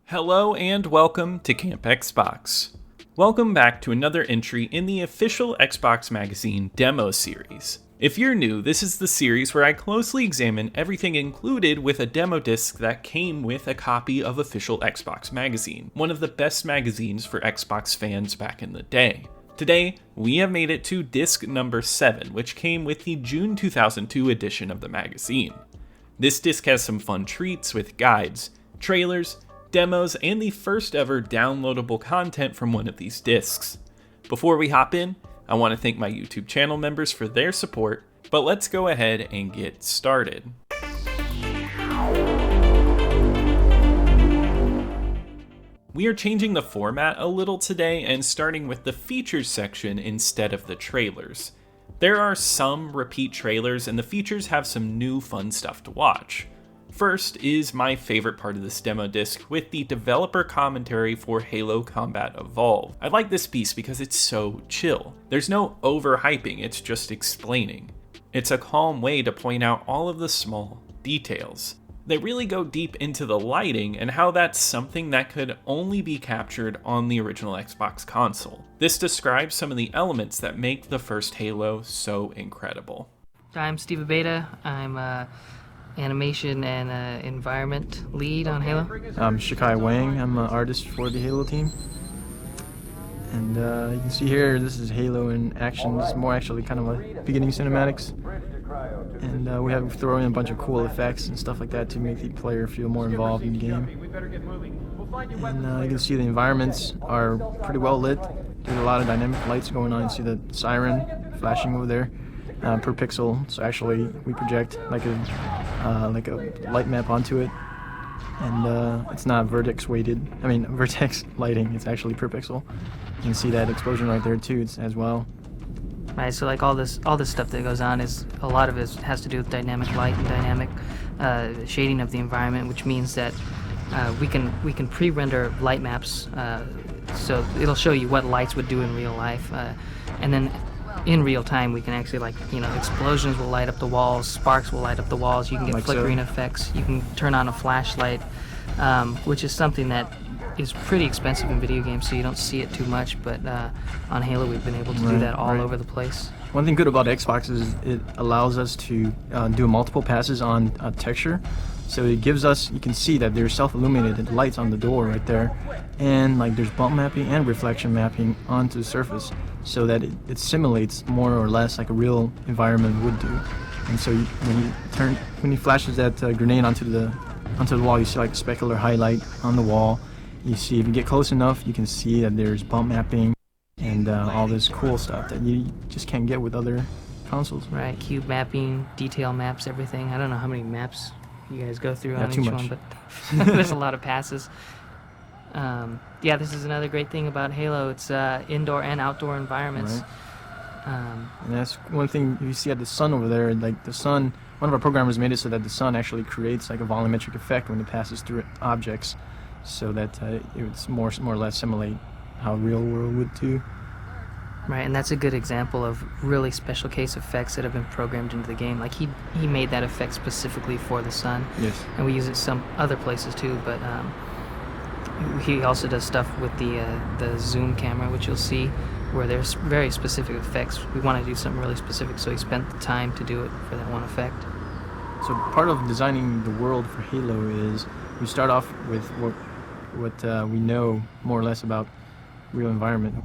Hello and welcome to Camp Xbox. Welcome back to another entry in the official Xbox Magazine demo series. If you're new, this is the series where I closely examine everything included with a demo disc that came with a copy of official Xbox Magazine, one of the best magazines for Xbox fans back in the day. Today, we have made it to disc number 7, which came with the June 2002 edition of the magazine. This disc has some fun treats with guides, trailers, demos, and the first ever downloadable content from one of these discs. Before we hop in, I want to thank my YouTube channel members for their support, but let's go ahead and get started. We are changing the format a little today and starting with the features section instead of the trailers. There are some repeat trailers and the features have some new fun stuff to watch. First is my favorite part of this demo disc with the developer commentary for Halo Combat Evolved. I like this piece because it's so chill. There's no overhyping, it's just explaining. It's a calm way to point out all of the small details. They really go deep into the lighting and how that's something that could only be captured on the original Xbox console. This describes some of the elements that make the first Halo so incredible. I'm Steve Abeta. I'm animation and environment lead on Halo. I'm Shikai Wang. I'm an artist for the Halo team. And you can see here, this is Halo in action. This is more actually kind of a beginning cinematics. And we have thrown in a bunch of cool effects and stuff like that to make the player feel more involved in the game. And you can see the environments are pretty well lit. There's a lot of dynamic lights going on. You see the siren flashing over there. Per pixel, so actually we project like a light map onto it, and it's not vertex lighting. It's actually per pixel. You can see that explosion right there too. It's as well. Right. So like all this stuff that goes on is a lot of it has to do with dynamic light and dynamic shading of the environment, which means that we can pre-render light maps, so it'll show you what lights would do in real life, and then in real time we can actually explosions will light up the walls, sparks will light up the walls, you can get flickering effects, you can turn on a flashlight, which is something that is pretty expensive in video games, so you don't see it too much, but on Halo we've been able to do that all over the place. One thing good about Xbox is it allows us to do multiple passes on texture. So it gives us, you can see that there's self-illuminated lights on the door right there, and there's bump mapping and reflection mapping onto the surface, so that it simulates more or less like a real environment would do. And so when he flashes that grenade onto the wall, you see like a specular highlight on the wall. You see, if you get close enough, you can see that there's bump mapping and all this cool stuff that you just can't get with other consoles. Right, cube mapping, detail maps, everything. I don't know how many maps you guys go through on each one, but there's a lot of passes. This is another great thing about Halo. It's indoor and outdoor environments. Right. And that's one thing you see at the sun over there. Like the sun, one of our programmers made it so that the sun actually creates like a volumetric effect when it passes through objects, so that it would more or less simulate how real world would do. Right, and that's a good example of really special case effects that have been programmed into the game. Like he made that effect specifically for the sun. Yes. And we use it some other places too, but he also does stuff with the zoom camera, which you'll see, where there's very specific effects. We want to do something really specific, so he spent the time to do it for that one effect. So part of designing the world for Halo is we start off with what we know more or less about real environment.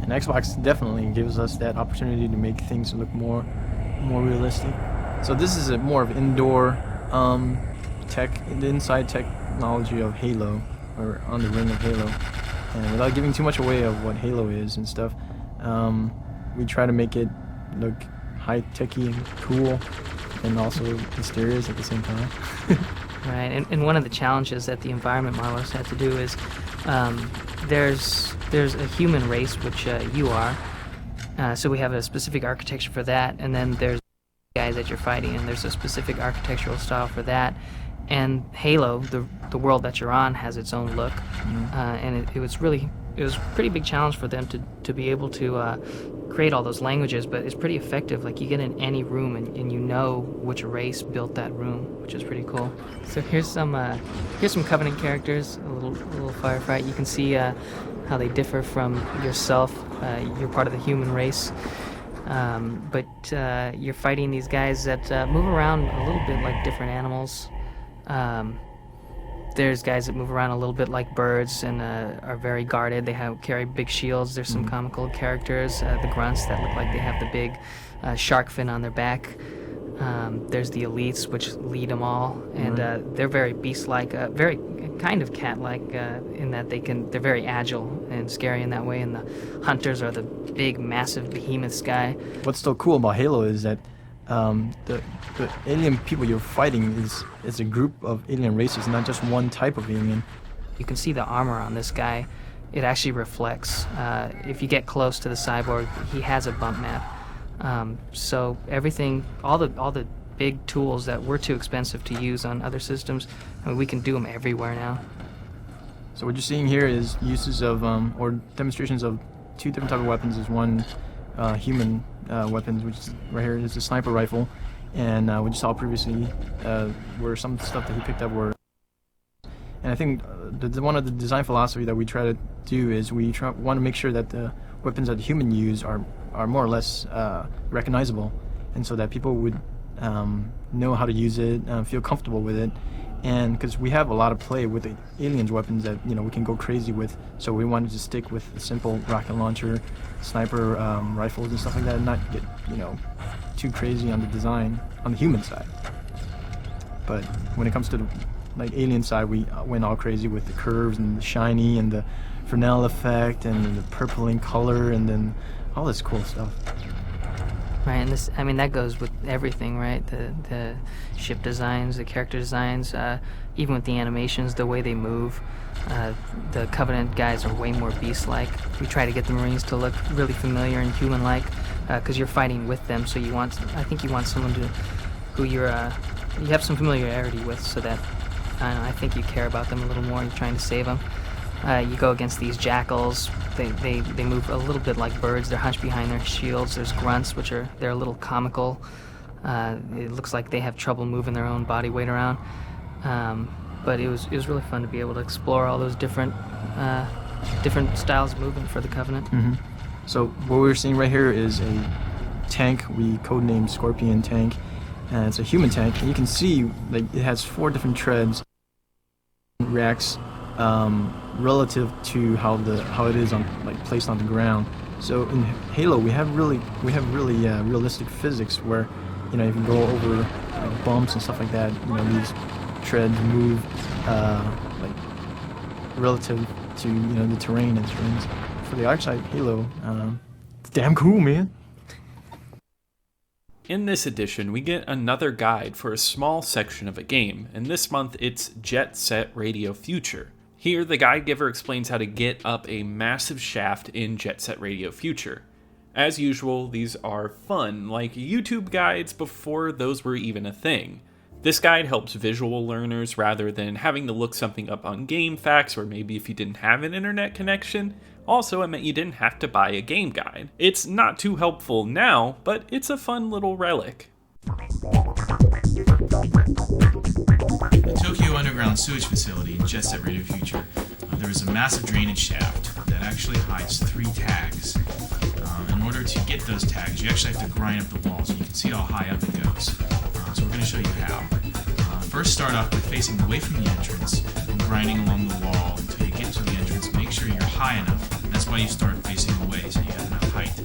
And Xbox definitely gives us that opportunity to make things look more realistic. So this is a more of indoor the inside technology of Halo, or on the ring of Halo. And without giving too much away of what Halo is and stuff, we try to make it look high-techy and cool, and also mysterious at the same time. Right, and one of the challenges that the environment modelers had to do is there's a human race, which you are, so we have a specific architecture for that, and then there's guys that you're fighting, and there's a specific architectural style for that. And Halo, the world that you're on, has its own look, and it was a pretty big challenge for them to be able to create all those languages, but it's pretty effective. Like, you get in any room and you know which race built that room, which is pretty cool. So here's some Covenant characters, a little firefight. You can see how they differ from yourself. You're part of the human race, but you're fighting these guys that move around a little bit like different animals. There's guys that move around a little bit like birds and are very guarded. They carry big shields. There's some comical characters, the grunts that look like they have the big shark fin on their back. There's the elites, which lead them all, and they're very beast-like, very kind of cat-like in that they're very agile and scary in that way. And the hunters are the big, massive behemoth guy. What's so cool about Halo is that the alien people you're fighting is a group of alien races, not just one type of alien. You can see the armor on this guy. It actually reflects. If you get close to the cyborg, he has a bump map. So everything, all the big tools that were too expensive to use on other systems, I mean, we can do them everywhere now. So what you're seeing here is uses of or demonstrations of two different type of weapons. There's one human weapons, which is right here is a sniper rifle, and we just saw previously where some stuff that he picked up were. And I think one of the design philosophy that we try to do is we want to make sure that the weapons that the human use are more or less recognizable, and so that people would know how to use it, feel comfortable with it. And because we have a lot of play with the aliens weapons that we can go crazy with, so we wanted to stick with the simple rocket launcher, sniper rifles and stuff like that, and not get too crazy on the design on the human side. But when it comes to the alien side, we went all crazy with the curves and the shiny and the Fresnel effect and the purpling color and then all this cool stuff. Right, and that goes with everything, right? The ship designs, the character designs, even with the animations, the way they move. The Covenant guys are way more beast-like. We try to get the Marines to look really familiar and human-like, because you're fighting with them. So I think you want someone who you have some familiarity with, so that I think you care about them a little more. You're trying to save them. You go against these jackals. They move a little bit like birds. They're hunched behind their shields. There's grunts, they're a little comical. It looks like they have trouble moving their own body weight around. But it was really fun to be able to explore all those different styles of movement for the Covenant. Mm-hmm. So what we're seeing right here is a tank we codenamed Scorpion Tank, and it's a human tank. And you can see it has 4 different treads. It reacts relative to how it is placed on the ground. So in Halo we have really realistic physics where you can go over bumps and stuff like that. These treads move relative to the terrain and things. For the arc side Halo, it's damn cool, man. In this edition, we get another guide for a small section of a game, and this month it's Jet Set Radio Future. Here, the guide giver explains how to get up a massive shaft in Jet Set Radio Future. As usual, these are fun, like YouTube guides before those were even a thing. This guide helps visual learners rather than having to look something up on GameFAQs or maybe if you didn't have an internet connection. Also, it meant you didn't have to buy a game guide. It's not too helpful now, but it's a fun little relic. The Tokyo Underground Sewage Facility in Jet Set Radio Future, there is a massive drainage shaft that actually hides 3 tags. In order to get those tags, you actually have to grind up the walls, and you can see how high up it goes. So we're going to show you how. First, start off by facing away from the entrance and grinding along the wall until you get to the entrance. Make sure you're high enough. And that's why you start facing away, so you have enough height.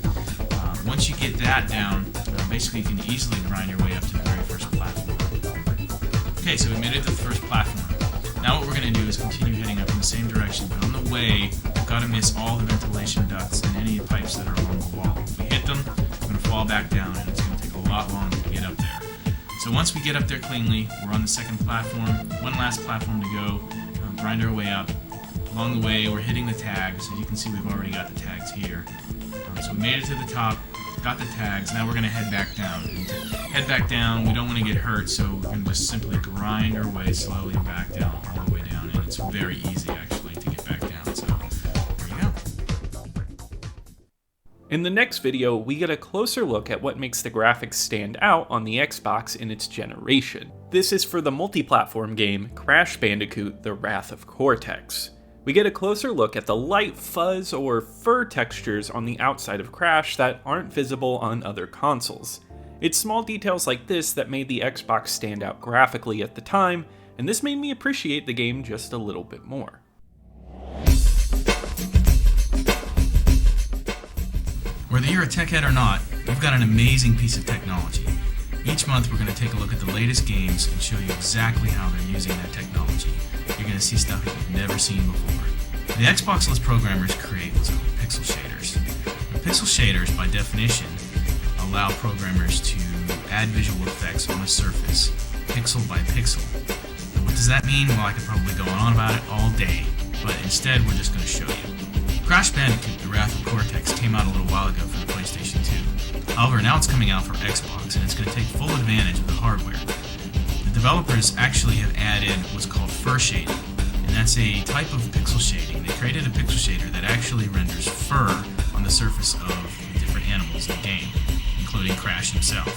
Once you get that down, basically you can easily grind your way up to the very first platform. Okay, so we made it to the first platform. Now what we're going to do is continue heading up in the same direction, but on the way, we've got to miss all the ventilation ducts and any pipes that are along the wall. If we hit them, we're going to fall back down, and it's going to take a lot longer to get up there. So once we get up there cleanly, we're on the second platform, one last platform to go, grind our way up. Along the way, we're hitting the tags. As you can see, we've already got the tags here. So we made it to the top, got the tags. Now we're going to head back down. And to head back down, we don't want to get hurt, so we're going to just simply grind our way slowly back down, all the way down. And it's very easy, actually, to get back down. So there you go. In the next video, we get a closer look at what makes the graphics stand out on the Xbox in its generation. This is for the multi-platform game Crash Bandicoot: The Wrath of Cortex. We get a closer look at the light fuzz or fur textures on the outside of Crash that aren't visible on other consoles. It's small details like this that made the Xbox stand out graphically at the time, and this made me appreciate the game just a little bit more. Whether you're a tech head or not, we've got an amazing piece of technology. Each month we're going to take a look at the latest games and show you exactly how they're using that technology. You're going to see stuff that you've never seen before. The Xbox lets programmers create what's called pixel shaders. Now, pixel shaders, by definition, allow programmers to add visual effects on a surface, pixel by pixel. Now, what does that mean? Well, I could probably go on about it all day, but instead we're just going to show you. Crash Bandicoot: The Wrath of Cortex came out a little while ago for the PlayStation 2. However, now it's coming out for Xbox, and it's going to take full advantage of the hardware. The developers actually have added what's called fur shading, and that's a type of pixel shading. They created a pixel shader that actually renders fur on the surface of different animals in the game, including Crash himself.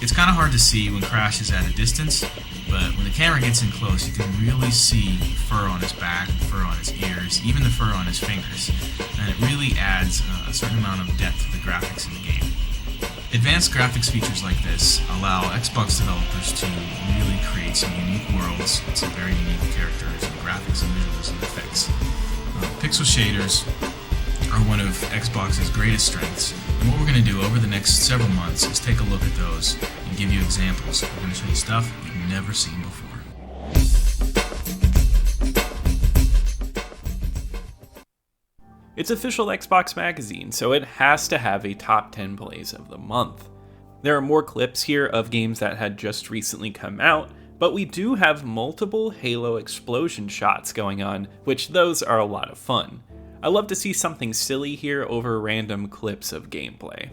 It's kind of hard to see when Crash is at a distance, but when the camera gets in close, you can really see fur on his back, fur on his ears, even the fur on his fingers, and it really adds a certain amount of depth to the graphics in the game. Advanced graphics features like this allow Xbox developers to really create some unique worlds and some very unique characters and graphics and visuals and effects. Pixel shaders are one of Xbox's greatest strengths, and what we're going to do over the next several months is take a look at those and give you examples. We're going to show you stuff you've never seen before. It's official Xbox magazine, so it has to have a top 10 plays of the month. There are more clips here of games that had just recently come out, but we do have multiple Halo explosion shots going on, which those are a lot of fun. I love to see something silly here over random clips of gameplay.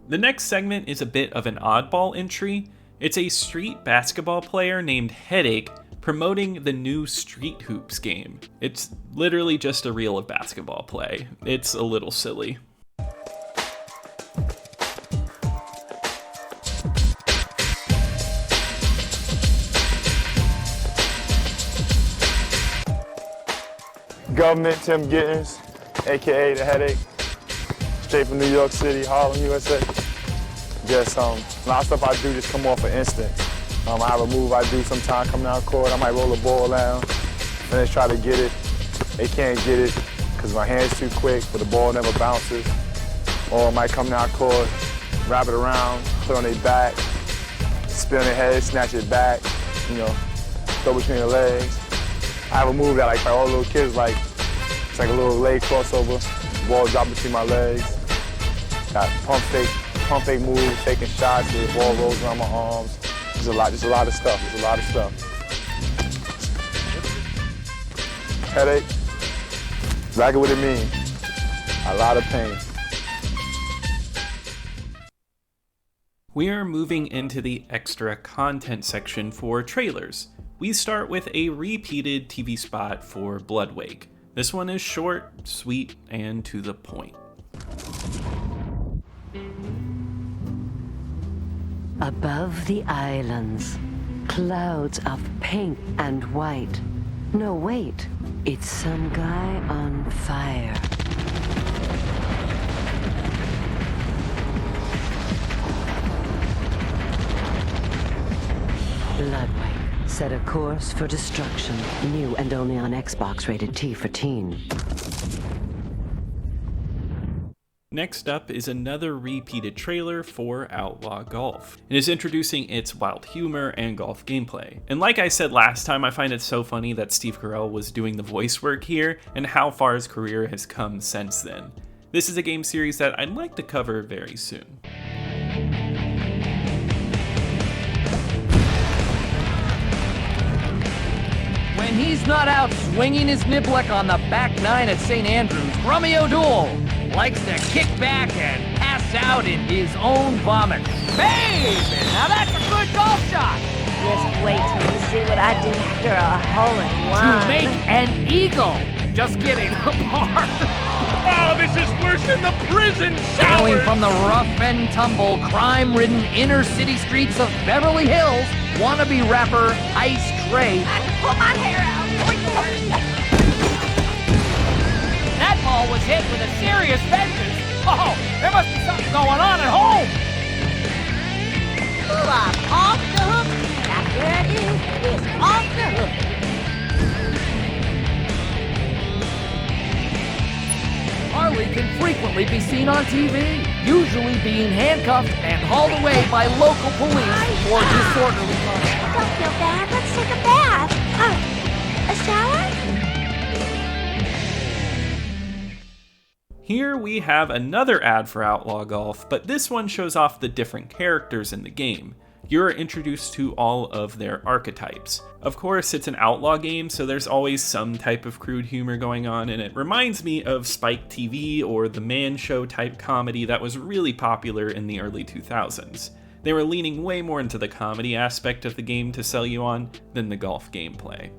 The next segment is a bit of an oddball entry. It's a street basketball player named Headache promoting the new Street Hoops game. It's literally just a reel of basketball play. It's a little silly. Government Tim Gittens, aka The Headache, straight from New York City, Harlem, USA. Just a lot of stuff I do just come off an instant. I have a move I do sometime coming out court. I might roll a ball down, and they try to get it. They can't get it because my hand's too quick, but the ball never bounces. Or I might come down court, wrap it around, put it on their back, spin on their head, snatch it back, throw between the legs. I have a move that like all little kids like. It's like a little leg crossover, ball drop between my legs. Got pump fake moves, taking shots, the ball rolls around my arms. Just a lot of stuff. There's a lot of stuff. Headache. Exactly what it means. A lot of pain. We are moving into the extra content section for trailers. We start with a repeated TV spot for Bloodwake. This one is short, sweet, and to the point. Above the islands, clouds of pink and white. No, wait, it's some guy on fire. Bloodwake, set a course for destruction. New and only on Xbox, rated T for teen. Next up is another repeated trailer for Outlaw Golf. It is introducing its wild humor and golf gameplay. And like I said last time, I find it so funny that Steve Carell was doing the voice work here and how far his career has come since then. This is a game series that I'd like to cover very soon. When he's not out swinging his niblick on the back nine at St. Andrews, Rummy O'Doul likes to kick back and pass out in his own vomit. Babe! Now that's a good golf shot! Just wait till you see what I do after a hole-in-one. To make an eagle! Just kidding, apart. Oh, this is worse than the prison shower! Going from the rough and tumble, crime-ridden inner city streets of Beverly Hills, wannabe rapper Ice Trey. I can pull my hair out. That ball was hit with a serious vengeance. Oh, there must be something going on at home. Ooh, I'm off the hook. That's where it is. It's off the hook. Harley can frequently be seen on TV, usually being handcuffed and hauled away by local police for disorderly conduct. I don't feel bad. Let's take a bath. Oh, a shower? Here we have another ad for Outlaw Golf, but this one shows off the different characters in the game. You're introduced to all of their archetypes. Of course, it's an Outlaw game, so there's always some type of crude humor going on, and it reminds me of Spike TV or the Man Show type comedy that was really popular in the early 2000s. They were leaning way more into the comedy aspect of the game to sell you on than the golf gameplay.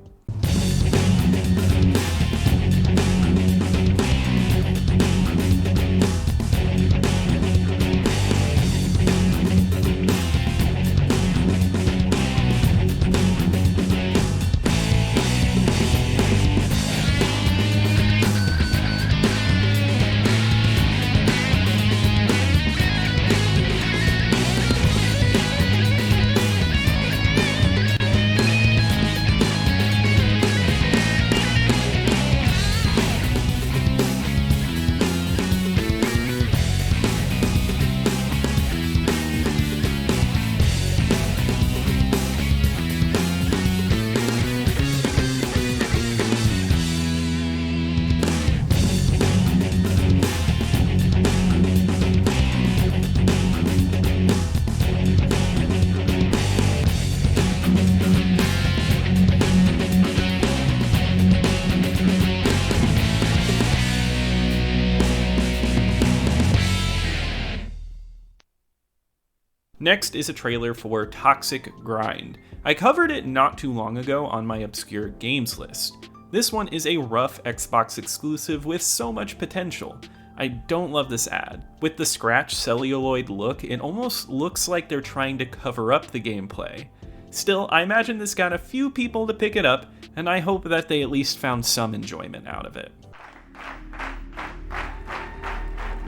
Next is a trailer for Toxic Grind. I covered it not too long ago on my obscure games list. This one is a rough Xbox exclusive with so much potential. I don't love this ad. With the scratch celluloid look, it almost looks like they're trying to cover up the gameplay. Still, I imagine this got a few people to pick it up, and I hope that they at least found some enjoyment out of it.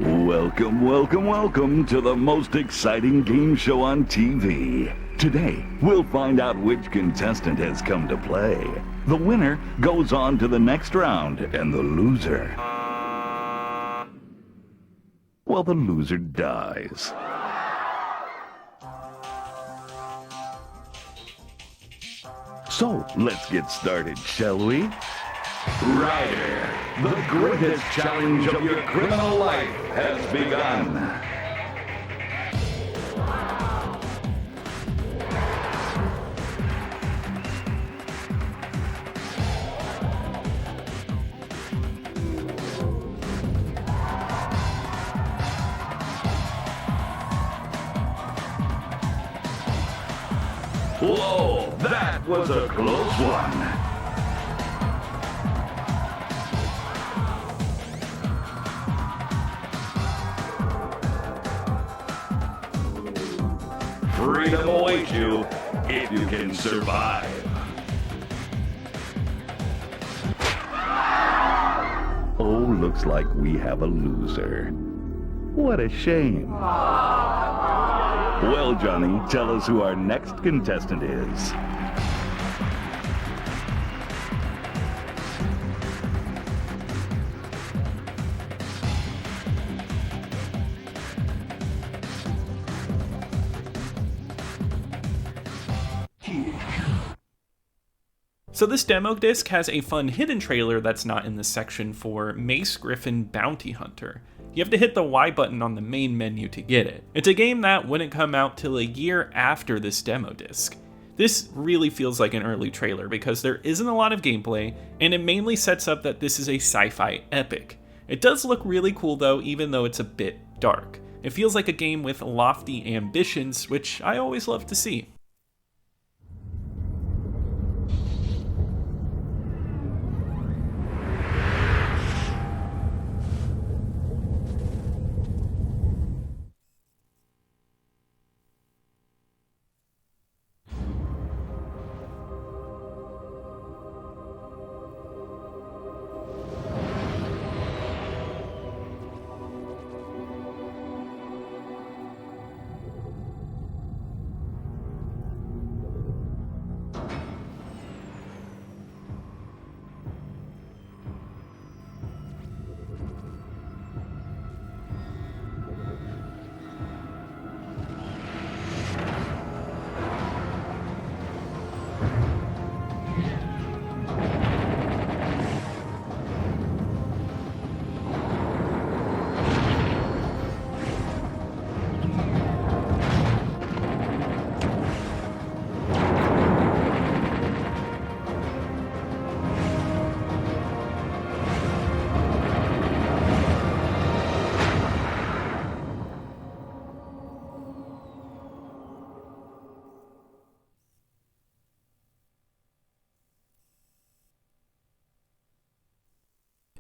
Welcome, welcome, welcome to the most exciting game show on TV. Today, we'll find out which contestant has come to play. The winner goes on to the next round, and the loser... well, the loser dies. So, let's get started, shall we? Ryder, the greatest challenge of your criminal life has begun. Whoa, that was a close one. Freedom awaits you if you can survive. Oh, looks like we have a loser. What a shame. Well, Johnny, tell us who our next contestant is. So this demo disc has a fun hidden trailer that's not in the section for Mace, Griffin, Bounty Hunter. You have to hit the Y button on the main menu to get it. It's a game that wouldn't come out till a year after this demo disc. This really feels like an early trailer because there isn't a lot of gameplay, and it mainly sets up that this is a sci-fi epic. It does look really cool though, even though it's a bit dark. It feels like a game with lofty ambitions, which I always love to see.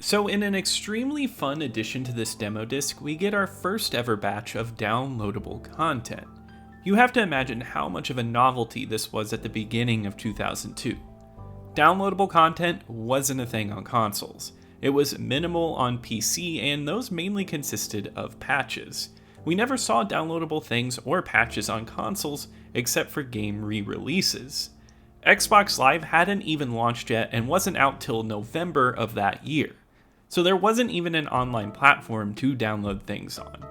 So in an extremely fun addition to this demo disc, we get our first ever batch of downloadable content. You have to imagine how much of a novelty this was at the beginning of 2002. Downloadable content wasn't a thing on consoles. It was minimal on PC, and those mainly consisted of patches. We never saw downloadable things or patches on consoles except for game re-releases. Xbox Live hadn't even launched yet and wasn't out till November of that year. So there wasn't even an online platform to download things on.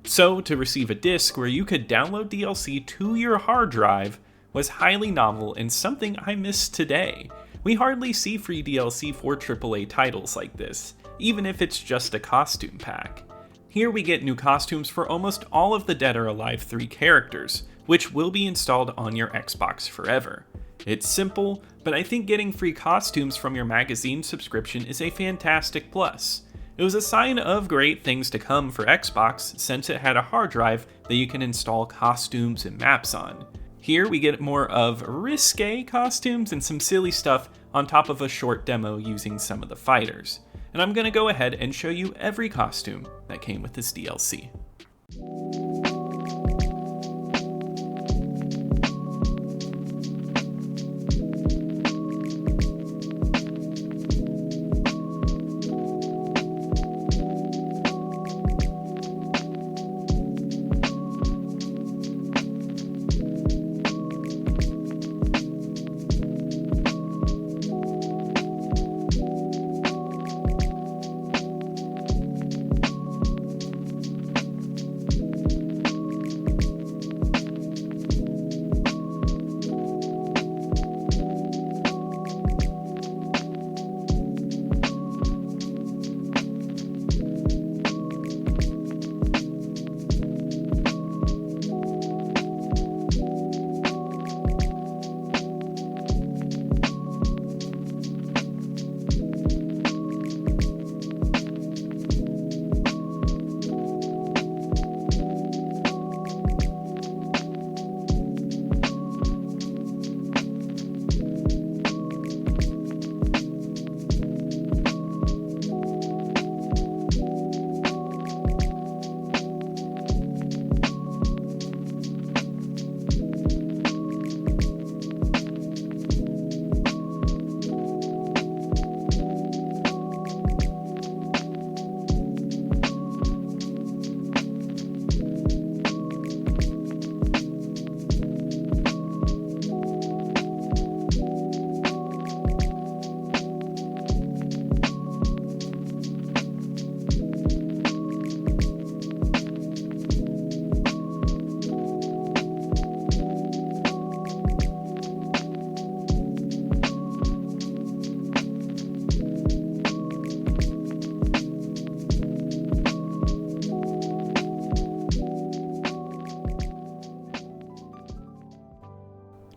So to receive a disc where you could download DLC to your hard drive was highly novel and something I miss today. We hardly see free DLC for AAA titles like this, even if it's just a costume pack. Here we get new costumes for almost all of the Dead or Alive 3 characters, which will be installed on your Xbox forever. It's simple, but I think getting free costumes from your magazine subscription is a fantastic plus. It was a sign of great things to come for Xbox since it had a hard drive that you can install costumes and maps on. Here we get more of risque costumes and some silly stuff on top of a short demo using some of the fighters. And I'm going to go ahead and show you every costume that came with this DLC.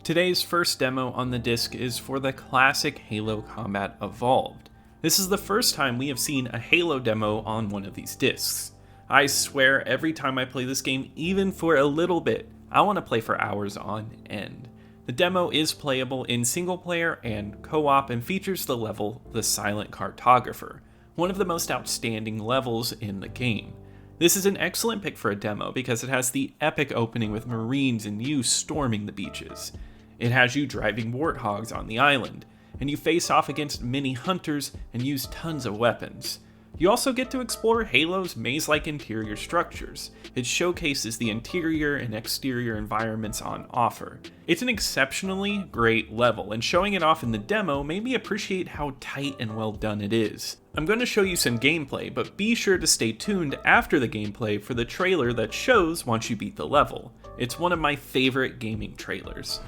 Today's first demo on the disc is for the classic Halo Combat Evolved. This is the first time we have seen a Halo demo on one of these discs. I swear every time I play this game, even for a little bit, I want to play for hours on end. The demo is playable in single player and co-op and features the level The Silent Cartographer, one of the most outstanding levels in the game. This is an excellent pick for a demo because it has the epic opening with Marines and you storming the beaches. It has you driving warthogs on the island, and you face off against mini hunters and use tons of weapons. You also get to explore Halo's maze-like interior structures. It showcases the interior and exterior environments on offer. It's an exceptionally great level, and showing it off in the demo made me appreciate how tight and well done it is. I'm going to show you some gameplay, but be sure to stay tuned after the gameplay for the trailer that shows once you beat the level. It's one of my favorite gaming trailers.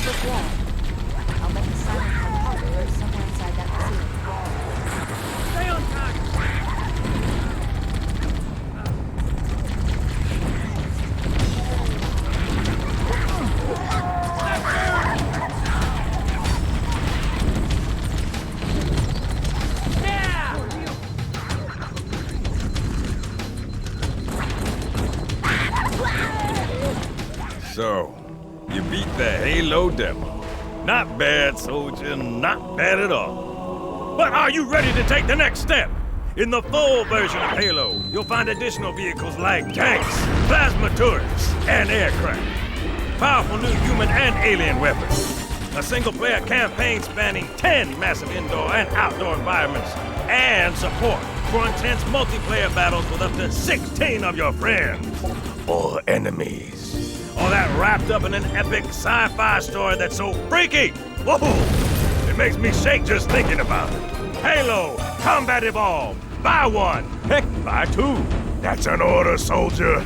I'll make the silent cartographer somewhere inside that facility. Stay on target! So, you beat the Halo demo. Not bad, soldier, not bad at all. But are you ready to take the next step? In the full version of Halo, you'll find additional vehicles like tanks, plasma turrets, and aircraft. Powerful new human and alien weapons. A single-player campaign spanning 10 massive indoor and outdoor environments. And support for intense multiplayer battles with up to 16 of your friends. Or enemies. All that wrapped up in an epic sci-fi story that's so freaky! Whoa! It makes me shake just thinking about it. Halo Combat Evolved. Buy one. Heck, buy two. That's an order, soldier.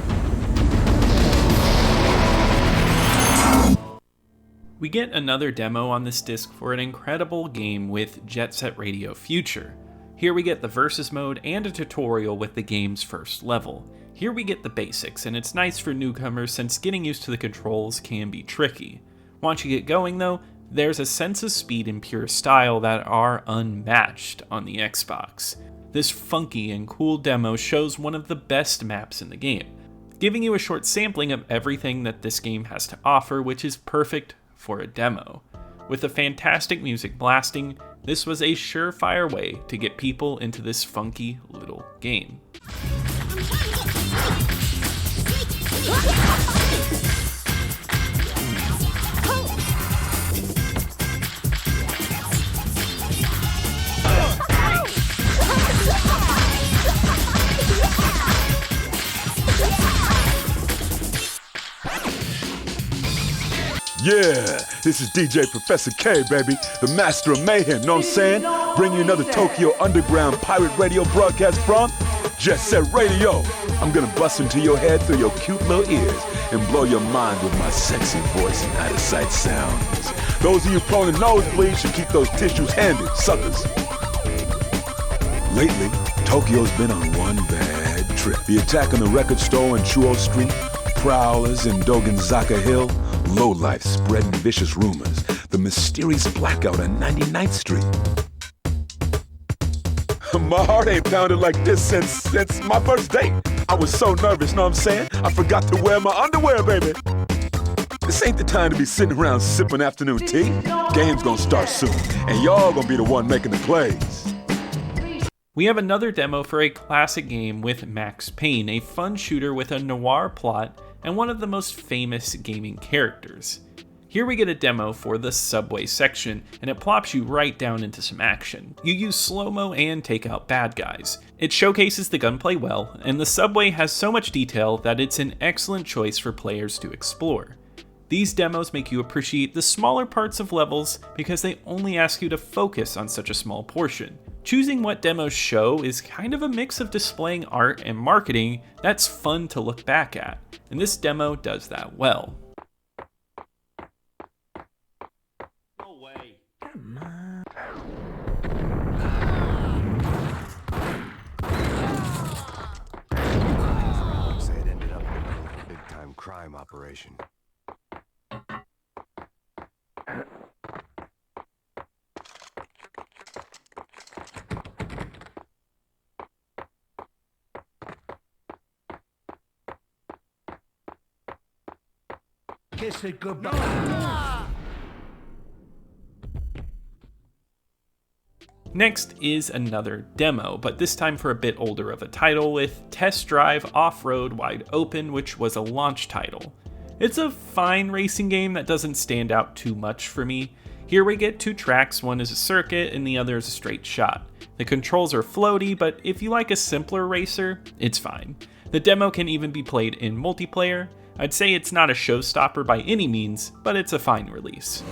We get another demo on this disc for an incredible game with Jet Set Radio Future. Here we get the versus mode and a tutorial with the game's first level. Here we get the basics, and it's nice for newcomers since getting used to the controls can be tricky. Once you get going though, there's a sense of speed and pure style that are unmatched on the Xbox. This funky and cool demo shows one of the best maps in the game, giving you a short sampling of everything that this game has to offer, which is perfect for a demo. With the fantastic music blasting, this was a surefire way to get people into this funky little game. Yeah, this is DJ Professor K, baby, the master of mayhem, know what I'm saying? Bring you another Tokyo Underground pirate radio broadcast from Jet Set Radio. I'm gonna bust into your head through your cute little ears and blow your mind with my sexy voice and out-of-sight sounds. Those of you prone to nosebleeds should keep those tissues handy, suckers. Lately, Tokyo's been on one bad trip. The attack on the record store on Chuo Street, prowlers in Dogenzaka Hill, lowlife spreading vicious rumors, the mysterious blackout on 99th Street. My heart ain't pounded like this since my first date. I was so nervous, know what I'm saying? I forgot to wear my underwear, baby. This ain't the time to be sitting around sipping afternoon tea. Game's gonna start soon, and y'all gonna be the one making the plays. We have another demo for a classic game with Max Payne, a fun shooter with a noir plot and one of the most famous gaming characters. Here we get a demo for the subway section, and it plops you right down into some action. You use slow-mo and take out bad guys. It showcases the gunplay well, and the subway has so much detail that it's an excellent choice for players to explore. These demos make you appreciate the smaller parts of levels because they only ask you to focus on such a small portion. Choosing what demos show is kind of a mix of displaying art and marketing that's fun to look back at, and this demo does that well. No way. Come on. Say it ended up in a big-time crime operation. kiss it goodbye. Next is another demo, but this time for a bit older of a title with Test Drive Off-Road Wide Open, which was a launch title. It's a fine racing game that doesn't stand out too much for me. Here we get two tracks, one is a circuit and the other is a straight shot. The controls are floaty, but if you like a simpler racer, it's fine. The demo can even be played in multiplayer. I'd say it's not a showstopper by any means, but it's a fine release.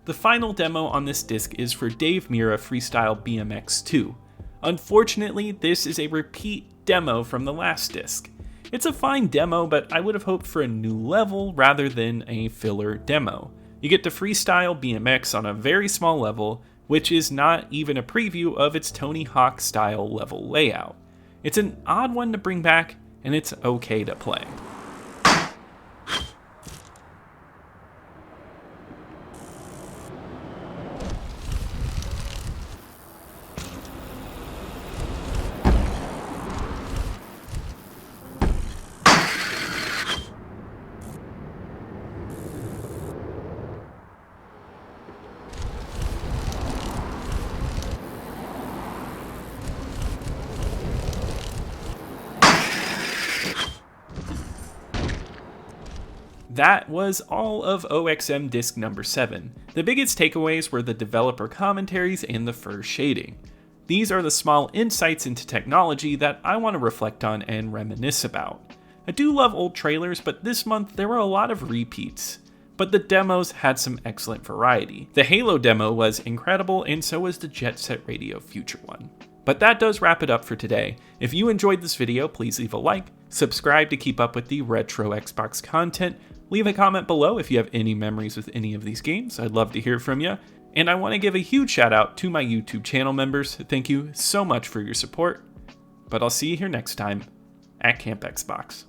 The final demo on this disc is for Dave Mirra Freestyle BMX 2. Unfortunately, this is a repeat demo from the last disc. It's a fine demo, but I would have hoped for a new level rather than a filler demo. You get to freestyle BMX on a very small level, which is not even a preview of its Tony Hawk style level layout. It's an odd one to bring back, and it's okay to play. That was all of OXM disc number 7. The biggest takeaways were the developer commentaries and the fur shading. These are the small insights into technology that I want to reflect on and reminisce about. I do love old trailers, but this month there were a lot of repeats. But the demos had some excellent variety. The Halo demo was incredible, and so was the Jet Set Radio Future one. But that does wrap it up for today. If you enjoyed this video, please leave a like, subscribe to keep up with the retro Xbox content, leave a comment below if you have any memories with any of these games. I'd love to hear from you. And I want to give a huge shout out to my YouTube channel members. Thank you so much for your support. But I'll see you here next time at Camp Xbox.